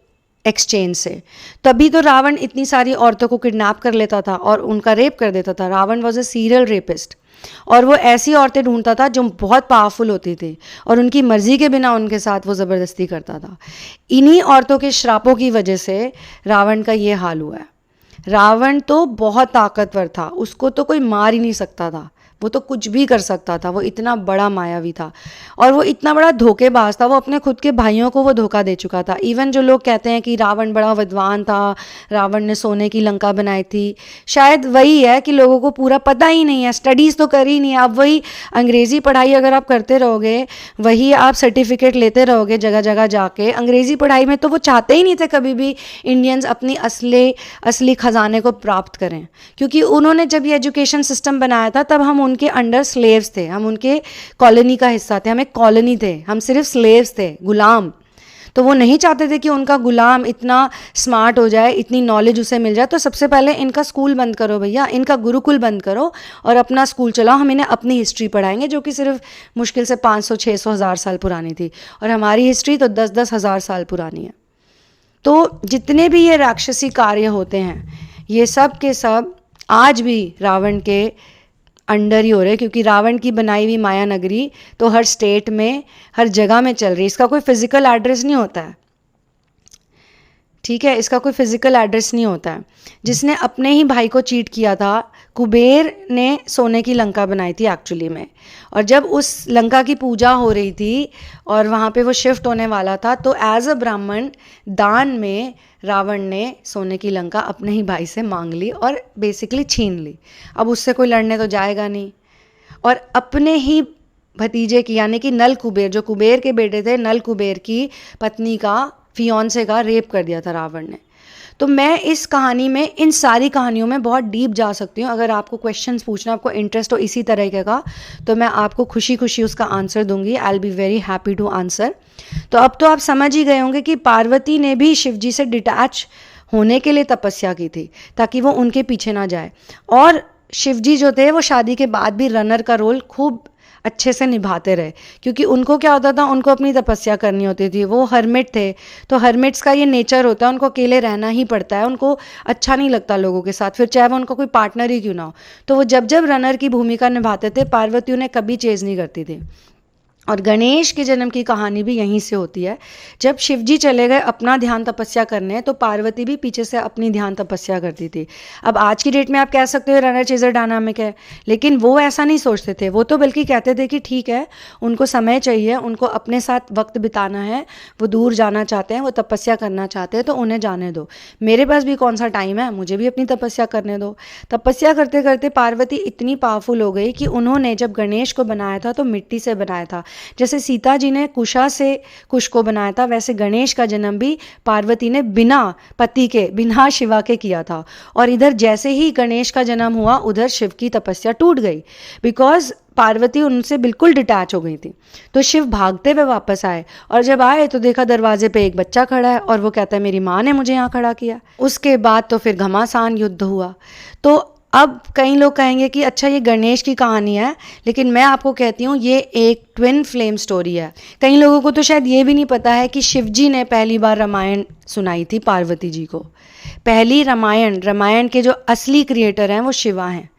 [SPEAKER 1] एक्सचेंज से। तभी तो रावण इतनी सारी औरतों को किडनैप कर लेता था और उनका रेप कर देता था। Ravana was a serial rapist, और वो ऐसी औरतें ढूंढता था जो बहुत पावरफुल होती थी और उनकी मर्जी के बिना उनके साथ वो ज़बरदस्ती करता था। इन्हीं औरतों के श्रापों की वजह से रावण का ये हाल हुआ है। रावण तो बहुत ताकतवर था, उसको तो कोई मार ही नहीं सकता था, वो तो कुछ भी कर सकता था, वो इतना बड़ा मायावी था और वो इतना बड़ा धोखेबाज था, वो अपने खुद के भाइयों को वो धोखा दे चुका था। इवन जो लोग कहते हैं कि रावण बड़ा विद्वान था, रावण ने सोने की लंका बनाई थी, शायद वही है कि लोगों को पूरा पता ही नहीं है, स्टडीज़ तो करी नहीं है। अब वही अंग्रेज़ी पढ़ाई अगर आप करते रहोगे, वही आप सर्टिफिकेट लेते रहोगे जगह जगह जाके, अंग्रेज़ी पढ़ाई में तो वो चाहते ही नहीं थे कभी भी इंडियंस अपनी असली ख़जाने को प्राप्त करें, क्योंकि उन्होंने जब ये एजुकेशन सिस्टम बनाया था तब हम उनके अंडर स्लेव्स थे, हम उनके कॉलोनी का हिस्सा थे, हम एक कॉलोनी थे, हम सिर्फ स्लेव्स थे, गुलाम। तो वो नहीं चाहते थे कि उनका गुलाम इतना स्मार्ट हो जाए, इतनी नॉलेज उसे मिल जाए। तो सबसे पहले इनका स्कूल बंद करो भैया, इनका गुरुकुल बंद करो और अपना स्कूल चलाओ, हम इन्हें अपनी हिस्ट्री पढ़ाएंगे जो कि सिर्फ मुश्किल से 500, 600, 1000 साल पुरानी थी, और हमारी हिस्ट्री तो 10-10 हज़ार साल पुरानी है। तो जितने भी ये राक्षसी कार्य होते हैं, ये सब के सब आज भी रावण के अंडर ही हो रहे, क्योंकि रावण की बनाई हुई माया नगरी तो हर स्टेट में, हर जगह में चल रही है। इसका कोई फिजिकल एड्रेस नहीं होता है, ठीक है, इसका कोई फिजिकल एड्रेस नहीं होता है। जिसने अपने ही भाई को चीट किया था, कुबेर ने सोने की लंका बनाई थी एक्चुअली में, और जब उस लंका की पूजा हो रही थी और वहाँ पे वो शिफ्ट होने वाला था, तो एज अ ब्राह्मण दान में रावण ने सोने की लंका अपने ही भाई से मांग ली और बेसिकली छीन ली। अब उससे कोई लड़ने तो जाएगा नहीं, और अपने ही भतीजे की, यानी कि नल कुबेर, जो कुबेर के बेटे थे, नल कुबेर की पत्नी का, फियोंसे का रेप कर दिया था रावण ने। तो मैं इस कहानी में, इन सारी कहानियों में बहुत डीप जा सकती हूँ। अगर आपको क्वेश्चंस पूछना, आपको इंटरेस्ट हो इसी तरीके का, तो मैं आपको खुशी खुशी उसका आंसर दूंगी। I will be very happy to answer. तो अब तो आप समझ ही गए होंगे कि पार्वती ने भी शिव जी से डिटैच होने के लिए तपस्या की थी, ताकि वो उनके पीछे ना जाए। और शिव जी जो थे वो शादी के बाद भी रनर का रोल खूब अच्छे से निभाते रहे, क्योंकि उनको क्या होता था, उनको अपनी तपस्या करनी होती थी। वो हर्मिट थे, तो हर्मिट्स का ये नेचर होता है, उनको अकेले रहना ही पड़ता है, उनको अच्छा नहीं लगता लोगों के साथ, फिर चाहे वो उनको कोई पार्टनर ही क्यों ना हो। तो वो जब जब रनर की भूमिका निभाते थे, पार्वती उन्हें कभी चेज नहीं करती थी। और गणेश के जन्म की कहानी भी यहीं से होती है। जब शिवजी चले गए अपना ध्यान तपस्या करने, तो पार्वती भी पीछे से अपनी ध्यान तपस्या करती थी। अब आज की डेट में आप कह सकते हो रनर चेजर डायनामिक है, लेकिन वो ऐसा नहीं सोचते थे। वो तो बल्कि कहते थे कि ठीक है, उनको समय चाहिए, उनको अपने साथ वक्त बिताना है, वो दूर जाना चाहते हैं, वो तपस्या करना चाहते हैं, तो उन्हें जाने दो। मेरे पास भी कौन सा टाइम है, मुझे भी अपनी तपस्या करने दो। तपस्या करते करते पार्वती इतनी पावरफुल हो गई कि उन्होंने जब गणेश को बनाया था तो मिट्टी से बनाया था। जैसे सीता जी ने कुशा से कुश को बनाया था, वैसे गणेश का जन्म भी पार्वती ने बिना पति के, बिना शिवा के किया था। और इधर जैसे ही गणेश का जन्म हुआ, उधर शिव की तपस्या टूट गई, बिकॉज पार्वती उनसे बिल्कुल डिटैच हो गई थी। तो शिव भागते हुए वापस आए, और जब आए तो देखा दरवाजे पे एक बच्चा खड़ा है, और वो कहता है मेरी माँ ने मुझे यहाँ खड़ा किया। उसके बाद तो फिर घमासान युद्ध हुआ। तो अब कई लोग कहेंगे कि अच्छा ये गणेश की कहानी है, लेकिन मैं आपको कहती हूँ ये एक ट्विन फ्लेम स्टोरी है। कई लोगों को तो शायद ये भी नहीं पता है कि शिव जी ने पहली बार रामायण सुनाई थी पार्वती जी को। पहली रामायण के जो असली क्रिएटर हैं वो शिवा हैं।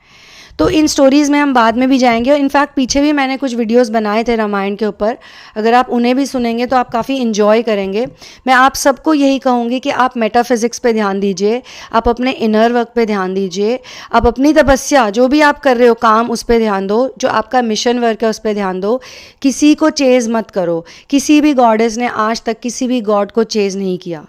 [SPEAKER 1] तो इन स्टोरीज़ में हम बाद में भी जाएंगे, और इनफैक्ट पीछे भी मैंने कुछ वीडियोस बनाए थे रामायण के ऊपर। अगर आप उन्हें भी सुनेंगे तो आप काफ़ी इन्जॉय करेंगे। मैं आप सबको यही कहूँगी कि आप मेटाफिज़िक्स पे ध्यान दीजिए, आप अपने इनर वर्क पे ध्यान दीजिए, आप अपनी तपस्या जो भी आप कर रहे हो काम, उस पर ध्यान दो, जो आपका मिशन वर्क है उस पर ध्यान दो। किसी को चेज़ मत करो। किसी भी गॉडेस ने आज तक किसी भी गॉड को चेज़ नहीं किया,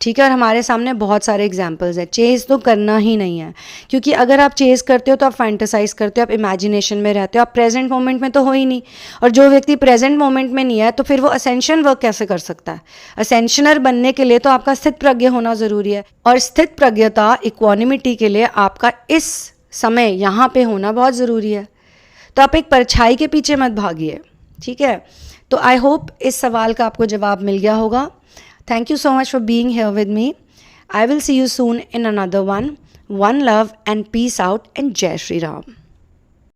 [SPEAKER 1] ठीक है। और हमारे सामने बहुत सारे एग्जाम्पल्स हैं। चेज़ तो करना ही नहीं है, क्योंकि अगर आप चेज़ करते हो तो आप फैंटेसाइज करते हो, आप इमेजिनेशन में रहते हो, आप प्रेजेंट मोमेंट में तो हो ही नहीं। और जो व्यक्ति प्रेजेंट मोमेंट में नहीं है, तो फिर वो असेंशन वर्क कैसे कर सकता है? असेंशनर बनने के लिए तो आपका स्थित प्रज्ञ होना ज़रूरी है, और स्थित प्रज्ञता, इक्वानिमिटी के लिए आपका इस समय यहाँ पे होना बहुत ज़रूरी है। तो आप एक परछाई के पीछे मत भागिए, ठीक है। तो आई होप इस सवाल का आपको जवाब मिल गया होगा। Thank you so much for being here with me. I will see you soon in another one. One love and peace out, and Jai Shri Ram.